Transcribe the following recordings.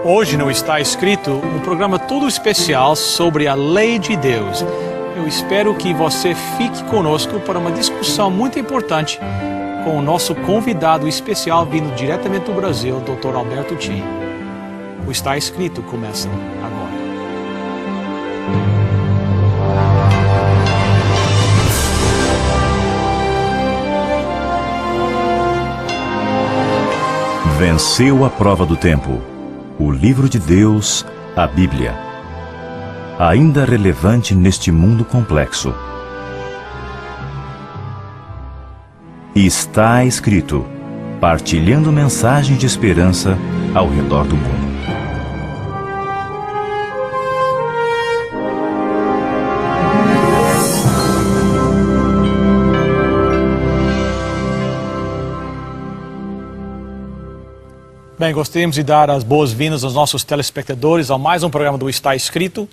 Hoje no Está Escrito, um programa todo especial sobre a lei de Deus. Eu espero que você fique conosco para uma discussão muito importante com o nosso convidado especial vindo diretamente do Brasil, Dr. Alberto Tim. O Está Escrito começa agora. Venceu a prova do tempo. O livro de Deus, a Bíblia. Ainda relevante neste mundo complexo. Está escrito, partilhando mensagens de esperança ao redor do mundo. Bem, gostaríamos de dar as boas-vindas aos nossos telespectadores a mais um programa do Está Escrito.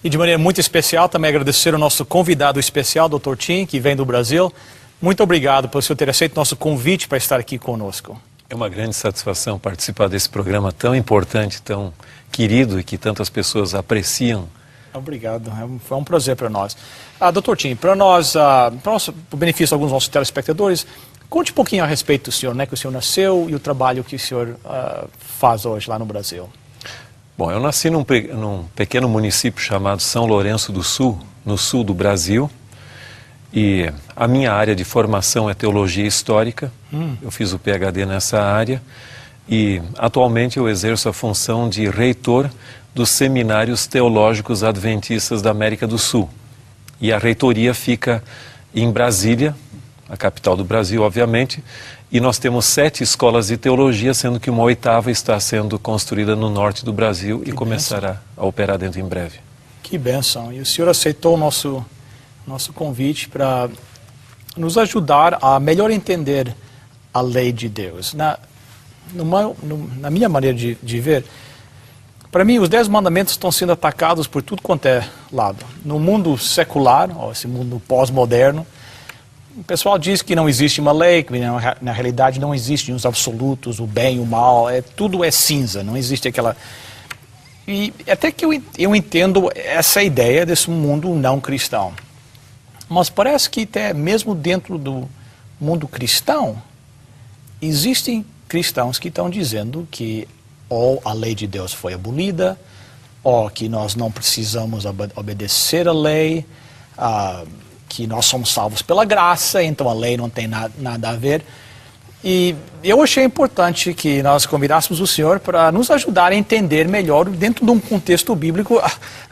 E de maneira muito especial também agradecer ao nosso convidado especial, Dr. Tim, que vem do Brasil. Muito obrigado por o senhor ter aceito nosso convite para estar aqui conosco. É uma grande satisfação participar desse programa tão importante, tão querido e que tantas pessoas apreciam. Obrigado, foi um prazer para nós. Dr. Tim, para o benefício de alguns dos nossos telespectadores, conte um pouquinho a respeito do senhor, né, que o senhor nasceu e o trabalho que o senhor faz hoje lá no Brasil. Bom, eu nasci num pequeno município chamado São Lourenço do Sul, no sul do Brasil, e a minha área de formação é teologia histórica. Eu fiz o PhD nessa área e atualmente eu exerço a função de reitor dos Seminários Teológicos Adventistas da América do Sul. E a reitoria fica em Brasília, a capital do Brasil, obviamente, e nós temos 7 escolas de teologia, sendo que uma 8ª está sendo construída no norte do Brasil e começará a operar dentro em breve. Que bênção! E o senhor aceitou o nosso convite para nos ajudar a melhor entender a lei de Deus. Na minha maneira de ver, para mim os 10 mandamentos estão sendo atacados por tudo quanto é lado. No mundo secular, ou esse mundo pós-moderno, o pessoal diz que não existe uma lei, que na realidade não existem os absolutos, o bem e o mal, tudo é cinza, não existe aquela... E até que eu entendo essa ideia desse mundo não cristão. Mas parece que até mesmo dentro do mundo cristão, existem cristãos que estão dizendo que ou a lei de Deus foi abolida, ou que nós não precisamos obedecer a lei, que nós somos salvos pela graça, então a lei não tem nada a ver. E eu achei importante que nós convidássemos o senhor para nos ajudar a entender melhor, dentro de um contexto bíblico,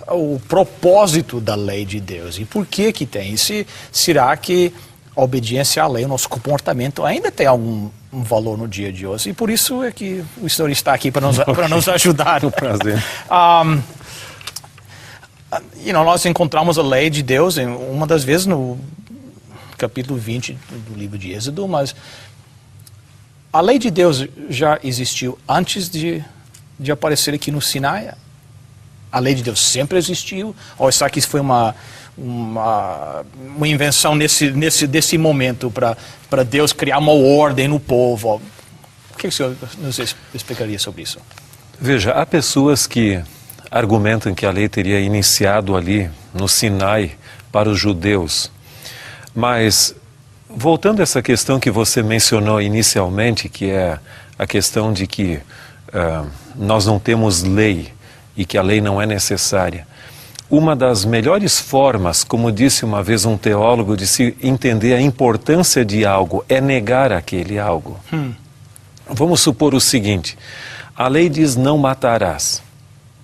o propósito da lei de Deus e por que tem. E será que a obediência à lei, o nosso comportamento ainda tem algum valor no dia de hoje? E por isso é que o senhor está aqui para nos ajudar. É um prazer. Nós encontramos a lei de Deus uma das vezes no capítulo 20 do livro de Êxodo, mas a lei de Deus já existiu antes de aparecer aqui no Sinai? A lei de Deus sempre existiu? Ou será que isso foi uma invenção desse momento para Deus criar uma ordem no povo? O que o senhor nos explicaria sobre isso? Veja, há pessoas que argumentam que a lei teria iniciado ali no Sinai para os judeus. Mas, voltando a essa questão que você mencionou inicialmente, que é a questão de que nós não temos lei e que a lei não é necessária. Uma das melhores formas, como disse uma vez um teólogo, de se entender a importância de algo é negar aquele algo. Vamos supor o seguinte: a lei diz não matarás.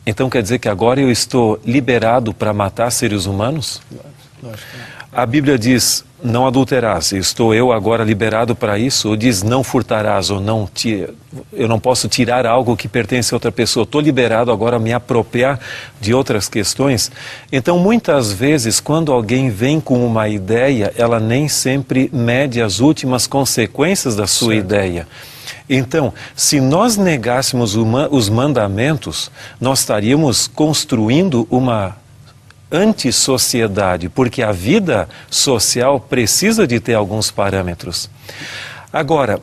Então quer dizer que agora eu estou liberado para matar seres humanos? A Bíblia diz não adulterarás. Estou eu agora liberado para isso? Ou diz não furtarás, ou eu não posso tirar algo que pertence a outra pessoa. Estou liberado agora a me apropriar de outras questões. Então muitas vezes quando alguém vem com uma ideia, ela nem sempre mede as últimas consequências da sua ideia. Então, se nós negássemos os mandamentos, nós estaríamos construindo uma antissociedade, porque a vida social precisa de ter alguns parâmetros. Agora,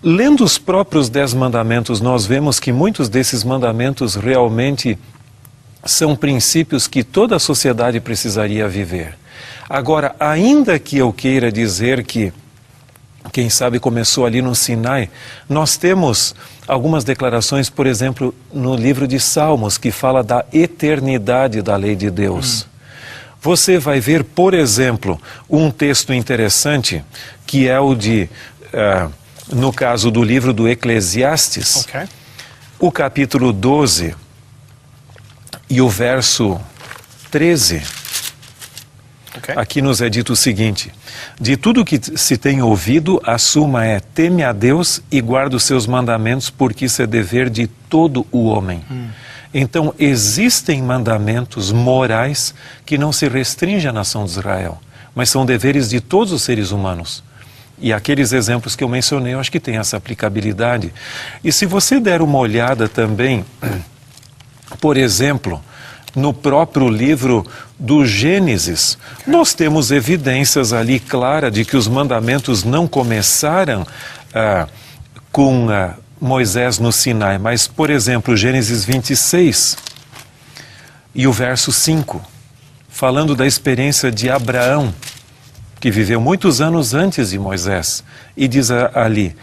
lendo os próprios 10 mandamentos, nós vemos que muitos desses mandamentos realmente são princípios que toda a sociedade precisaria viver. Agora, ainda que eu queira dizer que, quem sabe começou ali no Sinai, nós temos algumas declarações, por exemplo, no livro de Salmos, que fala da eternidade da lei de Deus. Você vai ver, por exemplo, um texto interessante, que é o de, no caso do livro do Eclesiastes, o capítulo 12 e o verso 13. Aqui nos é dito o seguinte: de tudo que se tem ouvido, a suma é: teme a Deus e guarda os seus mandamentos, porque isso é dever de todo o homem. Então, existem mandamentos morais que não se restringem à nação de Israel, mas são deveres de todos os seres humanos. E aqueles exemplos que eu mencionei, eu acho que tem essa aplicabilidade. E se você der uma olhada também, por exemplo, no próprio livro do Gênesis, nós temos evidências ali claras de que os mandamentos não começaram com Moisés no Sinai, mas, por exemplo, Gênesis 26 e o verso 5, falando da experiência de Abraão, que viveu muitos anos antes de Moisés, e diz ali: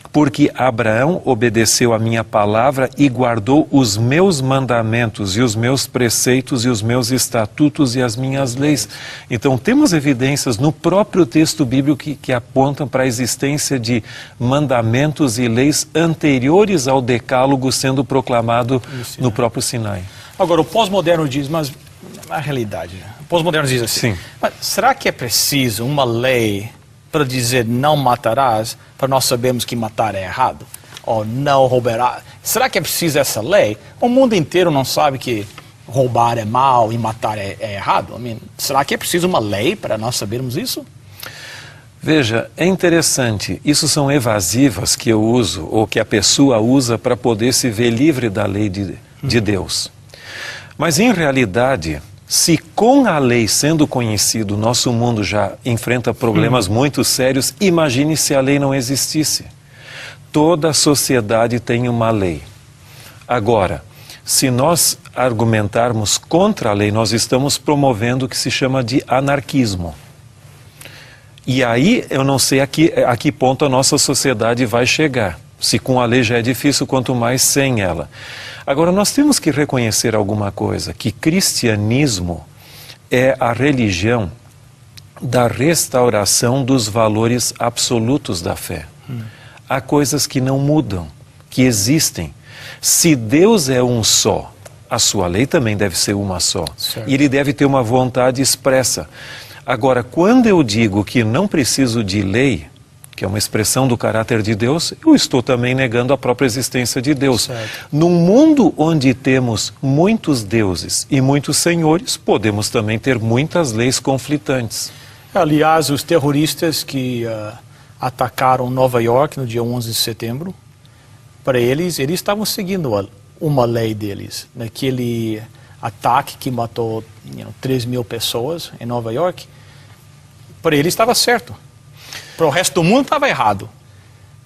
porque Abraão obedeceu a minha palavra e guardou os meus mandamentos e os meus preceitos e os meus estatutos e as minhas leis. Então temos evidências no próprio texto bíblico que apontam para a existência de mandamentos e leis anteriores ao decálogo sendo proclamado no próprio Sinai. Agora, o pós-moderno diz, mas na realidade, o pós-moderno diz assim, mas será que é preciso uma lei para dizer não matarás, para nós sabermos que matar é errado? Ou não roubarás? Será que é preciso essa lei? O mundo inteiro não sabe que roubar é mal e matar é errado? Será que é preciso uma lei para nós sabermos isso? Veja, é interessante, isso são evasivas que eu uso, ou que a pessoa usa para poder se ver livre da lei de Deus. Mas em realidade, se com a lei sendo conhecido, nosso mundo já enfrenta problemas muito sérios, imagine se a lei não existisse. Toda a sociedade tem uma lei. Agora, se nós argumentarmos contra a lei, nós estamos promovendo o que se chama de anarquismo. E aí, eu não sei a que ponto a nossa sociedade vai chegar. Se com a lei já é difícil, quanto mais sem ela. Agora, nós temos que reconhecer alguma coisa, que cristianismo é a religião da restauração dos valores absolutos da fé. Há coisas que não mudam, que existem. Se Deus é um só, a sua lei também deve ser uma só. Certo. E ele deve ter uma vontade expressa. Agora, quando eu digo que não preciso de lei, que é uma expressão do caráter de Deus, eu estou também negando a própria existência de Deus. Certo. Num mundo onde temos muitos deuses e muitos senhores, podemos também ter muitas leis conflitantes. Aliás, os terroristas que atacaram Nova York no dia 11 de setembro, para eles estavam seguindo uma lei deles. Naquele ataque que matou 3.000 pessoas em Nova York, para eles estava certo. Para o resto do mundo estava errado.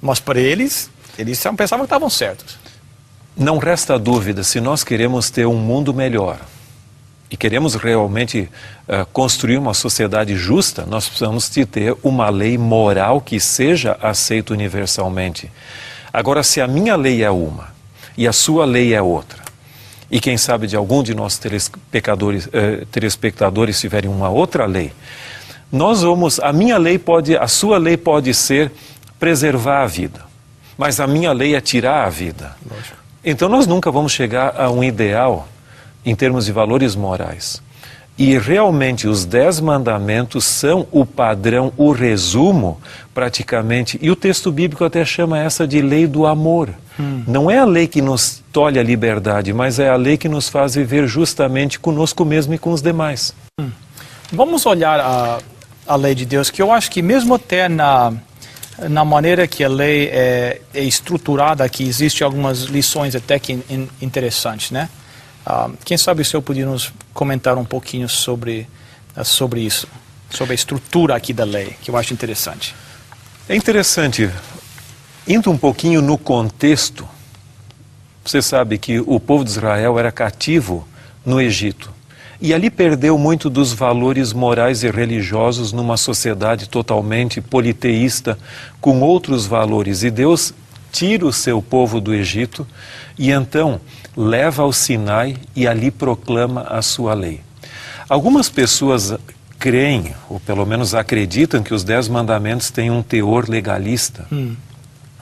Mas para eles pensavam que estavam certos. Não resta dúvida, se nós queremos ter um mundo melhor e queremos realmente construir uma sociedade justa, nós precisamos de ter uma lei moral que seja aceita universalmente. Agora, se a minha lei é uma e a sua lei é outra, e quem sabe de algum de nossos telespectadores tiverem uma outra lei, a sua lei pode ser preservar a vida, mas a minha lei é tirar a vida. Lógico. Então nós nunca vamos chegar a um ideal em termos de valores morais. E realmente os 10 mandamentos são o padrão, o resumo praticamente, e o texto bíblico até chama essa de lei do amor. Não é a lei que nos tolhe a liberdade, mas é a lei que nos faz viver justamente conosco mesmo e com os demais. Vamos olhar a lei de Deus, que eu acho que mesmo até na maneira que a lei é estruturada aqui, existem algumas lições até que interessantes, né? Quem sabe o senhor podia nos comentar um pouquinho sobre isso, sobre a estrutura aqui da lei, que eu acho interessante. É interessante. Indo um pouquinho no contexto, você sabe que o povo de Israel era cativo no Egito. E ali perdeu muito dos valores morais e religiosos numa sociedade totalmente politeísta, com outros valores. E Deus tira o seu povo do Egito e então leva ao Sinai e ali proclama a sua lei. Algumas pessoas creem, ou pelo menos acreditam, que os 10 mandamentos têm um teor legalista.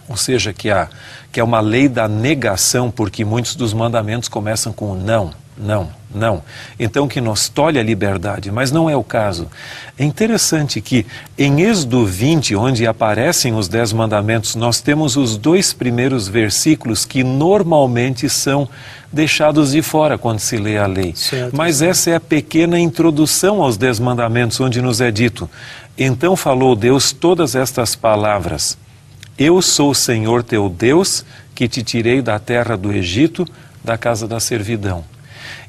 Ou seja, que é uma lei da negação, porque muitos dos mandamentos começam com não, não, não. Então que nos tolhe a liberdade, mas não é o caso. É interessante que em Êxodo 20, onde aparecem os 10 mandamentos, nós temos os 2 primeiros versículos que normalmente são deixados de fora quando se lê a lei. Certo. Mas essa é a pequena introdução aos 10 mandamentos, onde nos é dito: então falou Deus todas estas palavras: eu sou o Senhor teu Deus, que te tirei da terra do Egito, da casa da servidão.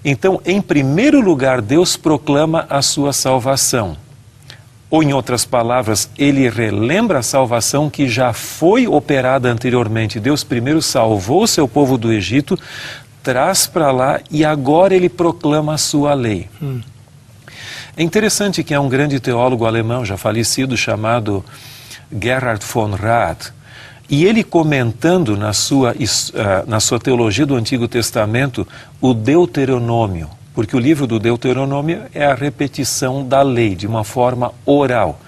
Então, em primeiro lugar, Deus proclama a sua salvação. Ou, em outras palavras, ele relembra a salvação que já foi operada anteriormente. Deus primeiro salvou o seu povo do Egito, traz para lá e agora ele proclama a sua lei. É interessante que há um grande teólogo alemão já falecido chamado Gerhard von Rath, e ele comentando na sua teologia do Antigo Testamento o Deuteronômio, porque o livro do Deuteronômio é a repetição da lei de uma forma oral.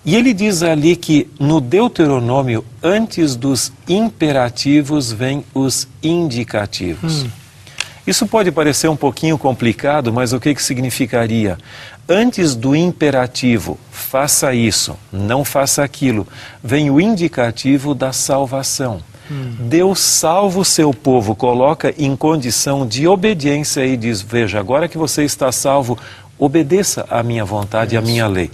E ele diz ali que no Deuteronômio, antes dos imperativos, vêm os indicativos. Isso pode parecer um pouquinho complicado, mas o que significaria? Antes do imperativo, faça isso, não faça aquilo, vem o indicativo da salvação. Deus salva o seu povo, coloca em condição de obediência e diz: veja, agora que você está salvo, obedeça à minha vontade, à minha lei.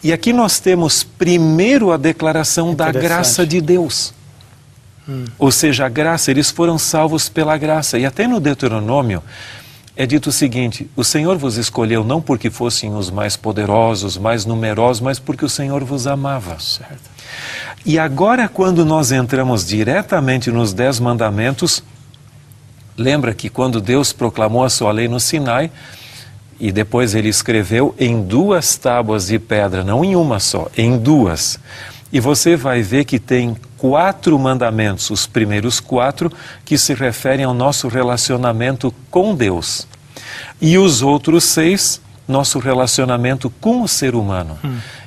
E aqui nós temos primeiro a declaração da graça de Deus. Ou seja, a graça, eles foram salvos pela graça. E até no Deuteronômio é dito o seguinte: o Senhor vos escolheu não porque fossem os mais poderosos, mais numerosos, mas porque o Senhor vos amava. Certo. E agora, quando nós entramos diretamente nos 10 mandamentos, lembra que quando Deus proclamou a sua lei no Sinai, e depois ele escreveu em 2 tábuas de pedra, não em uma só, em 2. E você vai ver que tem 4 mandamentos, os primeiros 4, que se referem ao nosso relacionamento com Deus. E os outros 6, nosso relacionamento com o ser humano.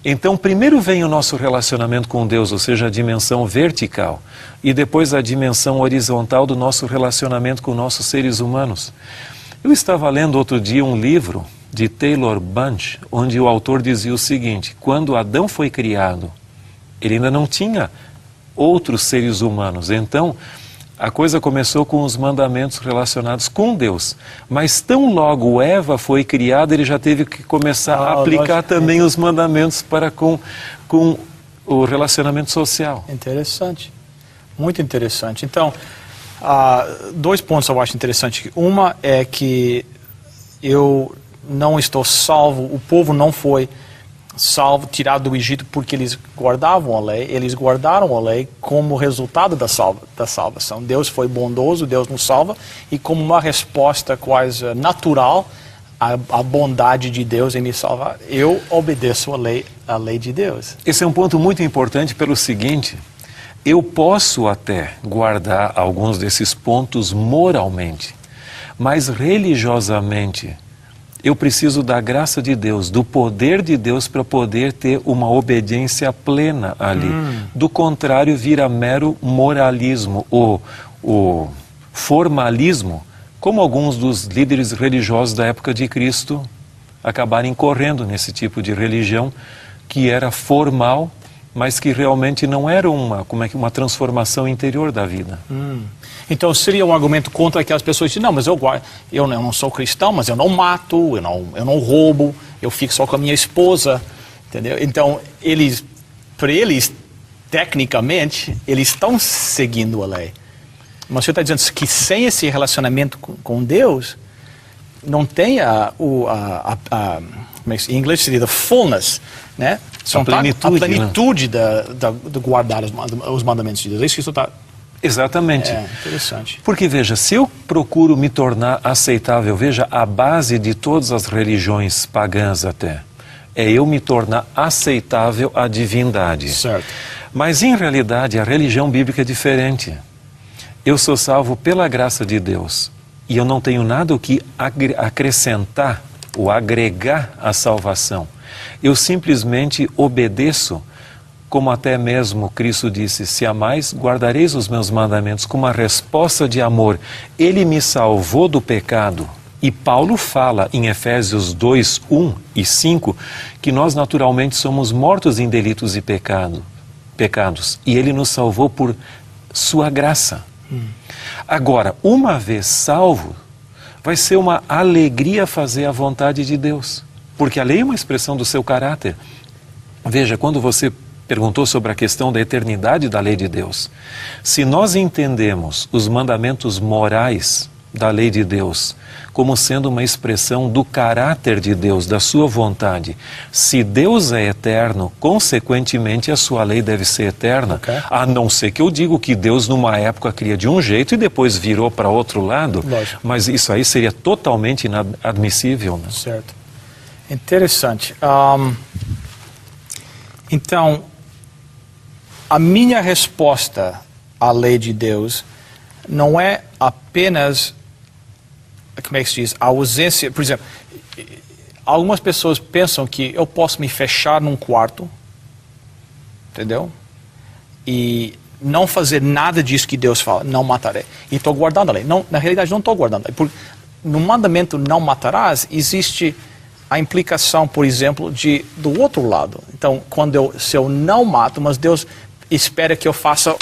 Então, primeiro vem o nosso relacionamento com Deus, ou seja, a dimensão vertical. E depois a dimensão horizontal do nosso relacionamento com nossos seres humanos. Eu estava lendo outro dia um livro de Taylor Bunch, onde o autor dizia o seguinte: quando Adão foi criado, ele ainda não tinha outros seres humanos. Então, a coisa começou com os mandamentos relacionados com Deus. Mas tão logo Eva foi criada, ele já teve que começar a aplicar também os mandamentos para com o relacionamento social. Interessante. Muito interessante. Então, 2 pontos eu acho interessantes. Uma é que eu não estou salvo, o povo não foi salvo, tirado do Egito porque eles guardavam a lei, eles guardaram a lei como resultado da salvação. Deus foi bondoso, Deus nos salva, e como uma resposta quase natural à bondade de Deus em me salvar, eu obedeço a lei de Deus. Esse é um ponto muito importante pelo seguinte: eu posso até guardar alguns desses pontos moralmente, mas religiosamente eu preciso da graça de Deus, do poder de Deus para poder ter uma obediência plena ali. Do contrário, vira mero moralismo, o formalismo, como alguns dos líderes religiosos da época de Cristo acabaram incorrendo nesse tipo de religião que era formal, mas que realmente não era uma transformação interior da vida. Então seria um argumento contra aquelas pessoas que dizem: não, mas eu não sou cristão, mas eu não mato, eu não roubo, eu fico só com a minha esposa, entendeu? Então, para eles, tecnicamente, eles estão seguindo a lei. Mas você está dizendo que sem esse relacionamento com Deus, não tem em inglês seria the fullness, né? São plenitude, a plenitude de guardar os mandamentos de Deus. É isso que isso está... Exatamente. É, interessante. Porque, veja, se eu procuro me tornar aceitável, veja, a base de todas as religiões pagãs até, é eu me tornar aceitável à divindade. Certo. Mas, em realidade, a religião bíblica é diferente. Eu sou salvo pela graça de Deus e eu não tenho nada o que acrescentar ou agregar à salvação. Eu simplesmente obedeço, como até mesmo Cristo disse, se amais, guardareis os meus mandamentos, como uma resposta de amor. Ele me salvou do pecado. E Paulo fala em Efésios 2, 1 e 5, que nós naturalmente somos mortos em delitos e pecados. E ele nos salvou por sua graça. Agora, uma vez salvo, vai ser uma alegria fazer a vontade de Deus. Porque a lei é uma expressão do seu caráter. Veja, quando você perguntou sobre a questão da eternidade da lei de Deus, se nós entendemos os mandamentos morais da lei de Deus como sendo uma expressão do caráter de Deus, da sua vontade, se Deus é eterno, consequentemente a sua lei deve ser eterna, a não ser que eu digo que Deus numa época cria de um jeito e depois virou para outro lado. Lógico. Mas isso aí seria totalmente inadmissível, né? Certo. Interessante. Então, a minha resposta à lei de Deus não é apenas, como é que se diz, a ausência. Por exemplo, algumas pessoas pensam que eu posso me fechar num quarto, entendeu? E não fazer nada disso que Deus fala, não matarei. E estou guardando a lei. Não, na realidade, não estou guardando a lei. No mandamento não matarás, existe a implicação, por exemplo, do outro lado. Então, se eu não mato, mas Deus espera que eu faça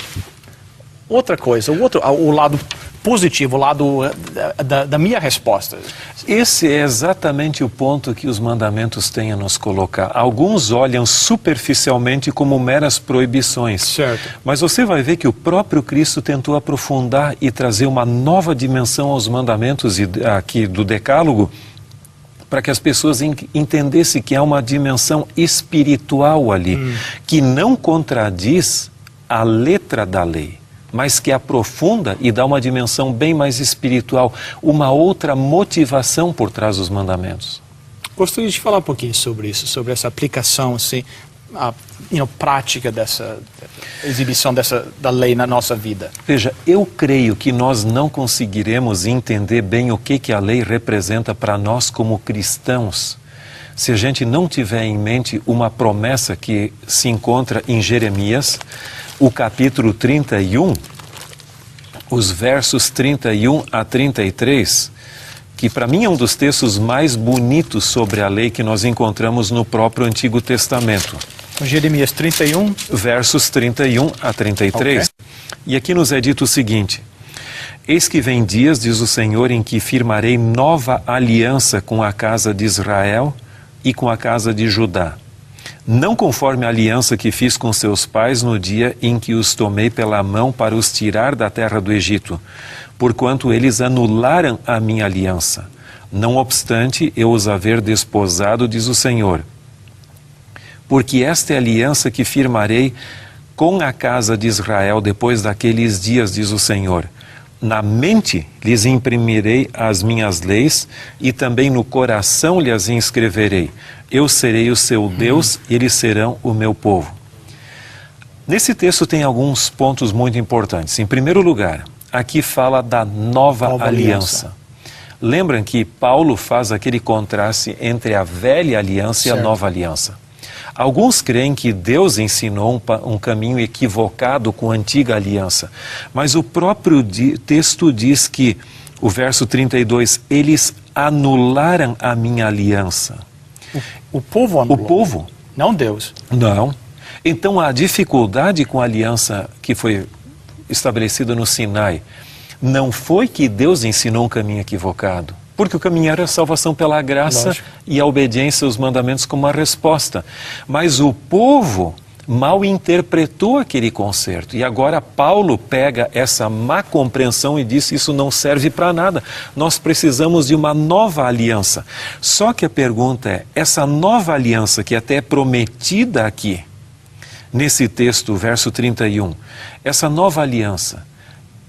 outra coisa, o lado positivo, o lado da minha resposta. Esse é exatamente o ponto que os mandamentos têm a nos colocar. Alguns olham superficialmente como meras proibições. Certo. Mas você vai ver que o próprio Cristo tentou aprofundar e trazer uma nova dimensão aos mandamentos aqui do Decálogo, para que as pessoas entendessem que há uma dimensão espiritual ali, que não contradiz a letra da lei, mas que aprofunda e dá uma dimensão bem mais espiritual, uma outra motivação por trás dos mandamentos. Gostaria de falar um pouquinho sobre isso, sobre essa aplicação assim, prática dessa exibição da lei na nossa vida. Veja, eu creio que nós não conseguiremos entender bem o que a lei representa para nós como cristãos, se a gente não tiver em mente uma promessa que se encontra em Jeremias, o capítulo 31, os versos 31 a 33, que para mim é um dos textos mais bonitos sobre a lei que nós encontramos no próprio Antigo Testamento. Jeremias 31. Versos 31 a 33. Okay. E aqui nos é dito o seguinte: eis que vem dias, diz o Senhor, em que firmarei nova aliança com a casa de Israel e com a casa de Judá. Não conforme a aliança que fiz com seus pais no dia em que os tomei pela mão para os tirar da terra do Egito, porquanto eles anularam a minha aliança. Não obstante eu os haver desposado, diz o Senhor. Porque esta é a aliança que firmarei com a casa de Israel depois daqueles dias, diz o Senhor. Na mente lhes imprimirei as minhas leis e também no coração lhes inscreverei. Eu serei o seu Deus e eles serão o meu povo. Nesse texto tem alguns pontos muito importantes. Em primeiro lugar, aqui fala da nova aliança. Lembram que Paulo faz aquele contraste entre a velha aliança e a nova aliança. Alguns creem que Deus ensinou um caminho equivocado com a antiga aliança, mas o próprio texto diz que, o verso 32, eles anularam a minha aliança. O povo anulou? O povo. Não Deus? Não. Então a dificuldade com a aliança que foi estabelecida no Sinai não foi que Deus ensinou um caminho equivocado, porque o caminho era a salvação pela graça. Lógico. E a obediência aos mandamentos como uma resposta. Mas o povo mal interpretou aquele concerto. E agora Paulo pega essa má compreensão e diz: isso não serve para nada. Nós precisamos de uma nova aliança. Só que a pergunta é, essa nova aliança que até é prometida aqui, nesse texto, verso 31, essa nova aliança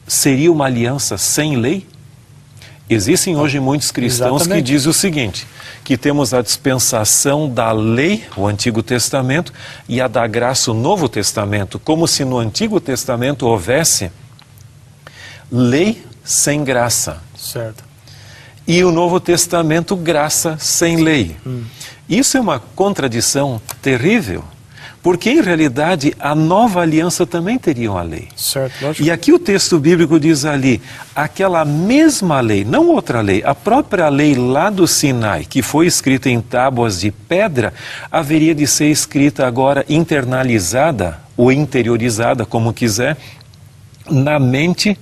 seria uma aliança sem lei? Existem hoje muitos cristãos que dizem o seguinte, que temos a dispensação da lei, o Antigo Testamento, e a da graça, o Novo Testamento, como se no Antigo Testamento houvesse lei sem graça. Certo. E o Novo Testamento, graça sem lei. Isso é uma contradição terrível, porque em realidade a nova aliança também teria uma lei. Certo, lógico. E aqui o texto bíblico diz ali, aquela mesma lei, não outra lei, a própria lei lá do Sinai, que foi escrita em tábuas de pedra, haveria de ser escrita agora internalizada, ou interiorizada, como quiser, na mente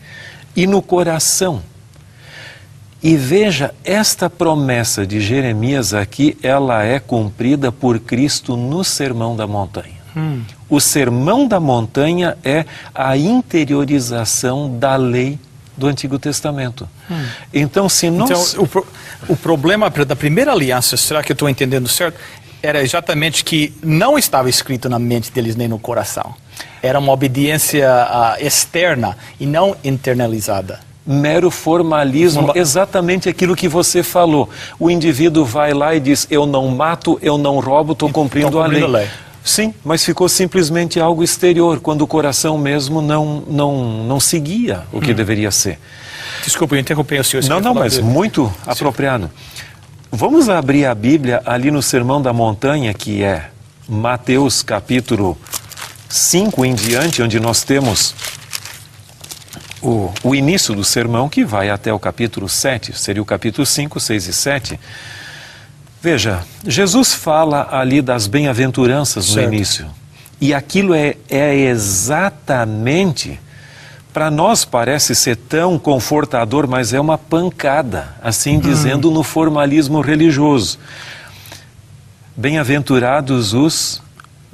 e no coração. E veja, esta promessa de Jeremias aqui, ela é cumprida por Cristo no Sermão da Montanha. O Sermão da Montanha é a interiorização da lei do Antigo Testamento. Então, se nós... Então, o problema da primeira aliança, será que eu estou entendendo certo? Era exatamente que não estava escrito na mente deles nem no coração. Era uma obediência externa e não internalizada. Mero formalismo, exatamente aquilo que você falou. O indivíduo vai lá e diz, eu não mato, eu não roubo, estou cumprindo a lei. Sim, mas ficou simplesmente algo exterior, quando o coração mesmo não seguia o que deveria ser. Desculpa, eu interrompi o senhor. Não, mas muito apropriado. Vamos abrir a Bíblia ali no Sermão da Montanha, que é Mateus capítulo 5 em diante, onde nós temos o início do sermão, que vai até o capítulo 7, seria o capítulo 5, 6 e 7. Veja, Jesus fala ali das bem-aventuranças no início. E aquilo é exatamente, para nós parece ser tão confortador, mas é uma pancada, assim dizendo, no formalismo religioso. Bem-aventurados os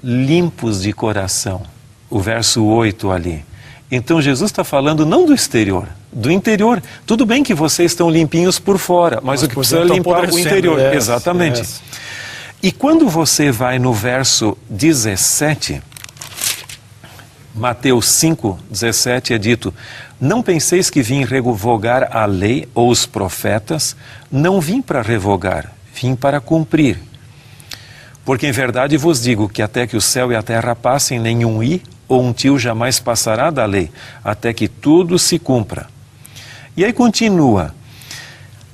limpos de coração, o verso 8 ali. Então Jesus está falando não do exterior, do interior. Tudo bem que vocês estão limpinhos por fora, mas o que precisa é limpar o interior. Exatamente. E quando você vai no verso 17, Mateus 5, 17 é dito, não penseis que vim revogar a lei ou os profetas, não vim para revogar, vim para cumprir. Porque em verdade vos digo que até que o céu e a terra passem, nenhum i ou um tio jamais passará da lei, até que tudo se cumpra. E aí continua.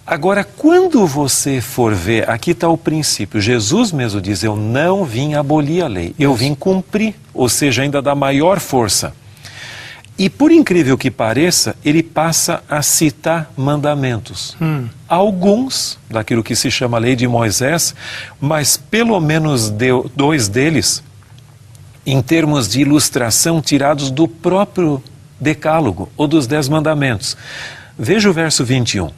Agora, quando você for ver, aqui está o princípio. Jesus mesmo diz, eu não vim abolir a lei, eu vim cumprir, ou seja, ainda dá maior força. E por incrível que pareça, ele passa a citar mandamentos. Alguns, daquilo que se chama lei de Moisés, mas pelo menos dois deles, em termos de ilustração, tirados do próprio Decálogo, ou dos 10 mandamentos. Veja o verso 21.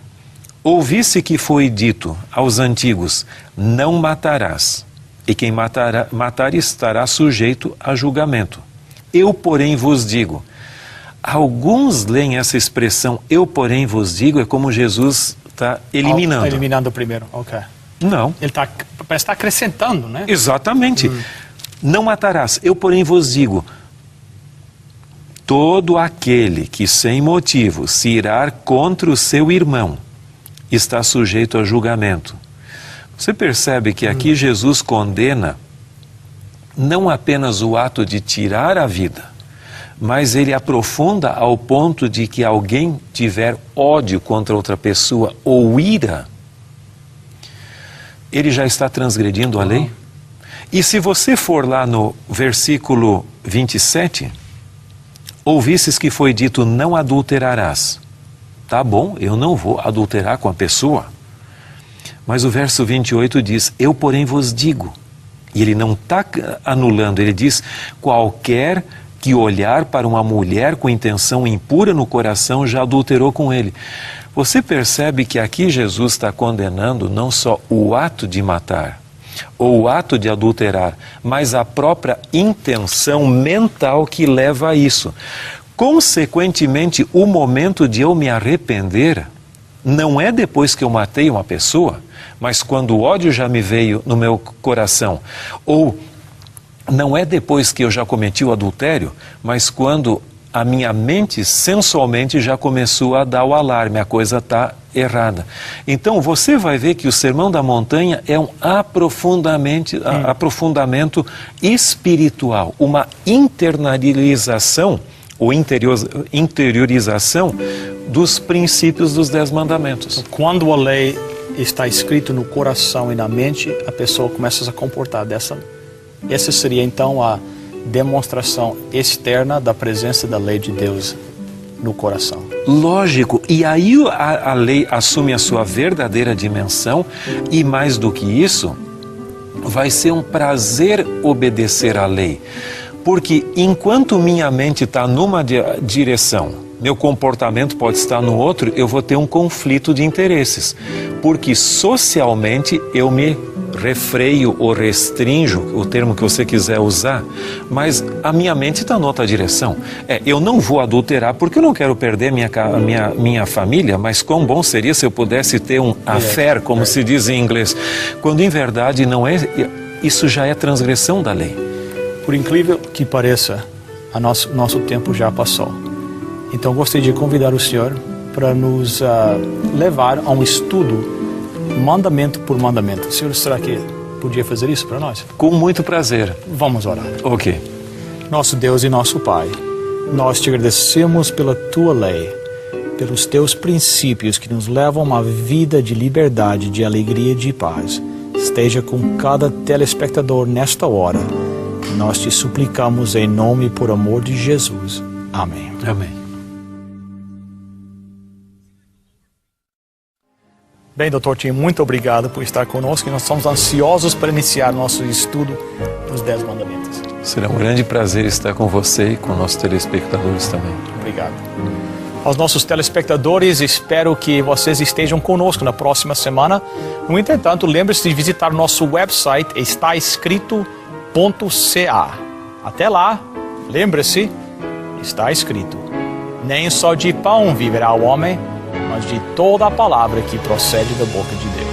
Ouvisse que foi dito aos antigos, não matarás, e quem matar estará sujeito a julgamento. Eu, porém, vos digo. Alguns leem essa expressão, eu, porém, vos digo, é como Jesus está eliminando. Eliminando o primeiro, ok. Não. Ele parece estar acrescentando, né? Exatamente. Não matarás. Eu, porém, vos digo, todo aquele que sem motivo se irar contra o seu irmão está sujeito a julgamento. Você percebe que aqui Jesus condena não apenas o ato de tirar a vida, mas ele aprofunda ao ponto de que alguém tiver ódio contra outra pessoa ou ira, ele já está transgredindo a lei? E se você for lá no versículo 27, ouvisses que foi dito, não adulterarás. Tá bom, eu não vou adulterar com a pessoa. Mas o verso 28 diz, eu porém vos digo. E ele não está anulando, ele diz, qualquer que olhar para uma mulher com intenção impura no coração já adulterou com ele. Você percebe que aqui Jesus está condenando não só o ato de matar, ou o ato de adulterar, mas a própria intenção mental que leva a isso. Consequentemente, o momento de eu me arrepender não é depois que eu matei uma pessoa, mas quando o ódio já me veio no meu coração, ou não é depois que eu já cometi o adultério, mas quando a minha mente sensualmente já começou a dar o alarme, a coisa está errada. Então você vai ver que o Sermão da Montanha é um aprofundamento espiritual, uma internalização ou interiorização dos princípios dos 10 mandamentos. Quando a lei está escrita no coração e na mente, a pessoa começa a se comportar dessa. Essa seria então a demonstração externa da presença da lei de Deus no coração. Lógico, e aí a lei assume a sua verdadeira dimensão e mais do que isso, vai ser um prazer obedecer à lei. Porque enquanto minha mente está numa direção, meu comportamento pode estar no outro, eu vou ter um conflito de interesses. Porque socialmente eu me refreio ou restrinjo, o termo que você quiser usar, mas a minha mente está em outra direção. Eu não vou adulterar porque eu não quero perder minha família, mas quão bom seria se eu pudesse ter um affair, como se diz em inglês, quando em verdade não é, isso já é transgressão da lei. Por incrível que pareça, nosso tempo já passou. Então gostaria de convidar o senhor para nos levar a um estudo mandamento por mandamento. O senhor, será que podia fazer isso para nós? Com muito prazer. Vamos orar. Ok. Nosso Deus e nosso Pai, nós te agradecemos pela tua lei, pelos teus princípios que nos levam a uma vida de liberdade, de alegria e de paz. Esteja com cada telespectador nesta hora. Nós te suplicamos em nome e por amor de Jesus. Amém. Amém. Bem, Dr. Tim, muito obrigado por estar conosco e nós estamos ansiosos para iniciar nosso estudo dos 10 mandamentos. Será um grande prazer estar com você e com nossos telespectadores também. Obrigado. Aos nossos telespectadores, espero que vocês estejam conosco na próxima semana. No entretanto, lembre-se de visitar o nosso website, estaescrito.ca. Até lá, lembre-se, está escrito: nem só de pão viverá o homem, mas de toda a palavra que procede da boca de Deus.